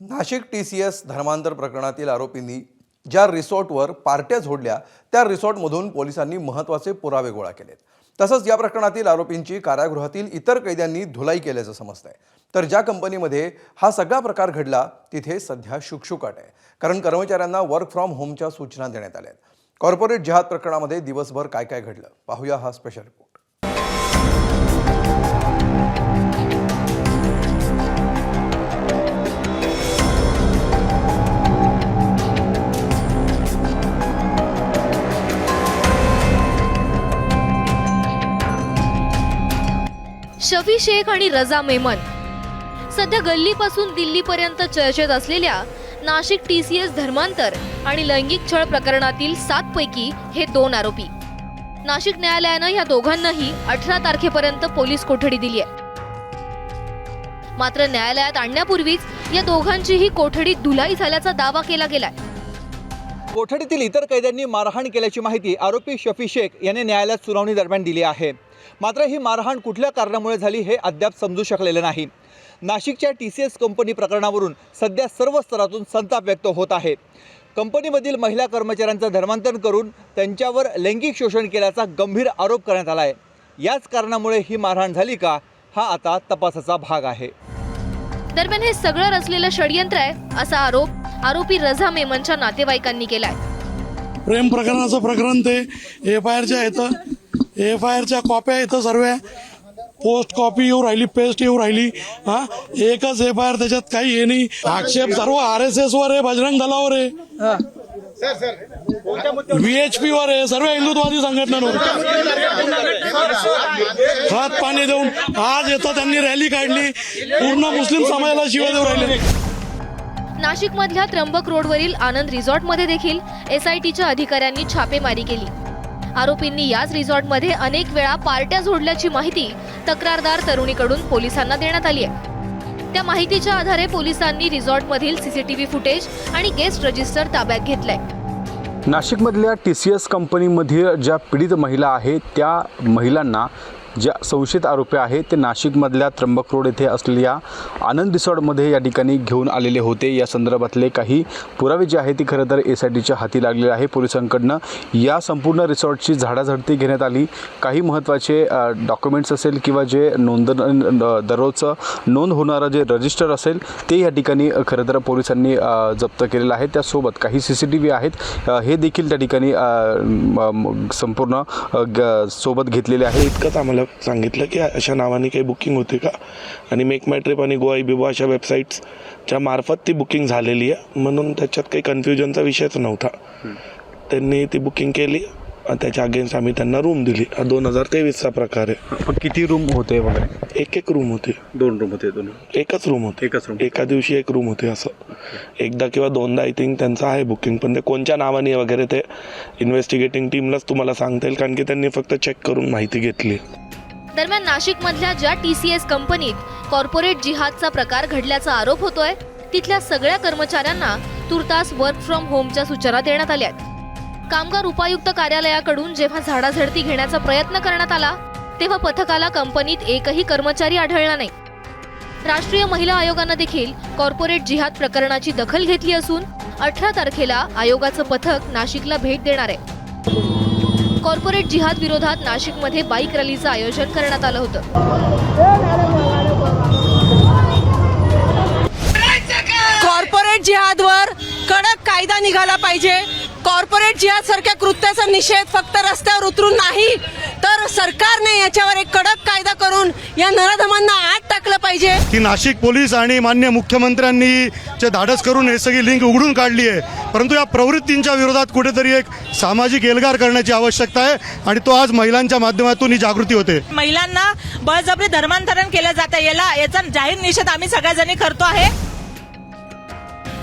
Nashik TCS धर्मांतर प्रकरणातील आरोपींनी ज्या रिसॉर्टवर पार्ट्या झोडल्या त्या रिसॉर्टमधून पोलिसांनी महत्त्वाचे पुरावे गोळा केलेत। तसंच या प्रकरणातील आरोपींची कारागृहातील इतर कैद्यांनी धुलाई केल्याचं समजतंय। तर ज्या कंपनीमध्ये हा सगळा प्रकार घडला तिथे सध्या शुकशुकाट आहे, कारण कर्मचाऱ्यांना वर्क फ्रॉम होमच्या सूचना देण्यात आल्या आहेत। कॉर्पोरेट जिहाद प्रकरणामध्ये दिवसभर काय काय घडलं पाहूया हा स्पेशल रिपोर्ट। शफी शेख आणि रजा मेमन सध्या गल्लीपासून दिल्लीपर्यंत चर्चेत असलेल्या नाशिक TCS धर्मांतर आणि लैंगिक छळ प्रकरणातील 7 पैकी हे 2 आरोपी। नाशिक न्यायालयानं या दोघांनाही 18 तारखेपर्यंत पोलीस कोठडी दिली आहे। मात्र न्यायालयात आणण्यापूर्वीच या दोघांचीही कोठडी धुलाई झाल्याचा दावा केला गेलाय। कोठडीतील इतर कैद्यांनी मारहाण केल्याची माहिती आरोपी शफी शेख याने न्यायालयात सुनावणी दरम्यान दिली आहे। मात्र ही मारहाण कुठल्या कारणामुळे झाली हे अद्याप समजू शकलेले नाही। नाशिकच्या TCS कंपनी प्रकरणावरून सध्या सर्व स्तरातून संताप व्यक्त होत आहे। कंपनीमधील महिला कर्मचाऱ्यांचं धर्मांतर करून त्यांच्यावर लैंगिक शोषण केल्याचा गंभीर आरोप करण्यात आला आहे। याच कारणामुळे ही मारहाण झाली का, हा आता तपासाचा भाग आहे। दरम्यान हे सगळं रचलेलं षडयंत्र आहे असा आरोप आरोपी रजा मेमनच्या नातेवाईकांनी केलाय। प्रेम प्रकरणाचं प्रकरण ते FIRच्या येतं, FIRच्या कॉप्या येतं, सर्व पोस्ट कॉपी येऊ राहिली, पेस्ट येऊ राहिली। एकच FIR, त्याच्यात काही हे नाही। आक्षेप सर्व RSS वर आहे, बजरंग दलावर आहे, VHP वर आहे, सर्व हिंदुत्ववादी संघटनांवर हात पाणी देऊन आज येतं। त्यांनी रॅली काढली, पूर्ण मुस्लिम समाजाला शिव्या देऊ राहिले। नाशिक मधल्या त्र्यंबक रोडवरील आनंद रिसॉर्टमध्ये देखील SITच्या अधिकाऱ्यांनी छापेमारी केली। आरोपींनी याच रिसॉर्टमध्ये अनेक वेळा पार्ट्या झोडल्याची माहिती तक्रारदार तरुणीकडून पोलिसांना देण्यात आली आहे। त्या माहितीच्या आधारे पोलिसांनी रिसॉर्टमधील CCTV फुटेज आणि गेस्ट रजिस्टर ताब्यात घेतलंय। नाशिकमधल्या TCS कंपनीमध्ये ज्या पीडित महिला आहेत त्या महिलांना ज्या संशयित आरोपी आहेत ते नाशिकमधल्या त्र्यंबक रोड येथे असलेल्या आनंद रिसॉर्टमध्ये या ठिकाणी घेऊन आलेले होते। या संदर्भातले काही पुरावे जे आहेत ते खरं तर SITच्या हाती लागलेले आहे। पोलिसांकडनं या संपूर्ण रिसॉर्टची झाडाझडती घेण्यात आली। काही महत्त्वाचे डॉक्युमेंट्स असेल किंवा जे दररोजचं नोंद होणारं जे रजिस्टर असेल ते या ठिकाणी खरं तर पोलिसांनी जप्त केलेलं आहे। त्यासोबत काही CCTV आहेत हे देखील त्या ठिकाणी संपूर्ण सोबत घेतलेले आहे। इतकंच आम्हाला सांगितलं की अशा नावाने काही बुकिंग होते का, आणि मेक माय ट्रिप आणि गो IBIBO अशा वेबसाईट्सच्या मार्फत ती बुकिंग झालेली आहे, म्हणून त्याच्यात काही कन्फ्युजनचा विषयच नव्हता। त्यांनी ती बुकिंग केली, त्याच्या अगेन्स्ट आम्ही त्यांना रूम दिली। 2023चा प्रकार आहे। पण किती रूम होते वगैरे? एक रूम होते, 2 रूम होते, एकच रूम होते, एका दिवशी एक रूम होते। असं एकदा किंवा दोनदा आय थिंक त्यांचं आहे बुकिंग, पण ते कोणत्या नावाने वगैरे ते इन्व्हेस्टिगेटिंग टीमलाच तुम्हाला सांगता येईल, कारण की त्यांनी फक्त चेक करून माहिती घेतली। दरम्यान नाशिकमधल्या ज्या TCS कंपनीत कॉर्पोरेट जिहादचा प्रकार घडल्याचा आरोप होतोय तिथल्या सगळ्या कर्मचाऱ्यांना तुर्तास वर्क फ्रॉम होमच्या सूचना देण्यात आल्या आहेत। कामगार उपायुक्त कार्यालयाकडून जेव्हा झाडाझडती घेण्याचा प्रयत्न करण्यात आला तेव्हा पथकाला कंपनीत एकही कर्मचारी आढळला नाही। राष्ट्रीय महिला आयोगानं देखील कॉर्पोरेट जिहाद प्रकरणाची दखल घेतली असून 18 तारखेला आयोगाचं पथक नाशिकला भेट देणार आहे। कॉर्पोरेट जिहाद विरोधात नाशिकमध्ये बाईक रॅलीचं आयोजन करण्यात आलं होतं। कॉर्पोरेट जिहादवर कडक कायदा निघाला पाहिजे। कॉर्पोरेट जिहाद सारख्या कृत्याचा निषेध फक्त रस्त्यावर उतरून नाही तर सरकारने याच्यावर एक कडक कायदा करून या नराधमांना आत टाकलं पाहिजे। की नाशिक पोलीस आणि मान्य मुख्यमंत्र्यांनी जे धाडस करून हे सगळी लिंक उघडून काढली आहे, परंतु या प्रवृत्तींच्या विरोधात कुठेतरी एक सामाजिक एल्गार करण्याची आवश्यकता आहे, आणि तो आज महिलांच्या माध्यमातून ही जागृती होते। महिलांना बळजबरी धर्मांतरण केलं जातं, याचा जाहीर निषेध आम्ही सगळ्याजणी करतो आहे।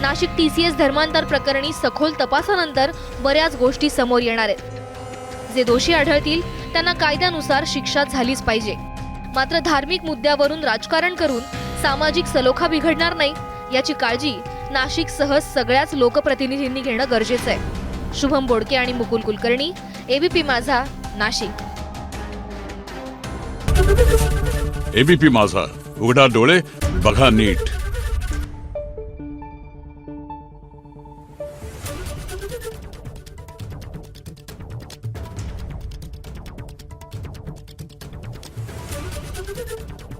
नाशिक TCS धर्मांतर प्रकरणी सखोल तपासानंतर बऱ्याच गोष्टी समोर येणार आहेत। जे दोषी आढळतील त्यांना कायद्यानुसार शिक्षा झालीच पाहिजे। मात्र धार्मिक मुद्द्यावरून राजकारण करून सामाजिक सलोखा बिघडणार नाही याची काळजी नाशिकसह सगळ्याच लोकप्रतिनिधींनी घेणं गरजेचं आहे। शुभम बोडके आणि मुकुल कुलकर्णी, ABP माझा, नाशिक। ABP माझा, उघडा डोळे बघा नीट। आहे.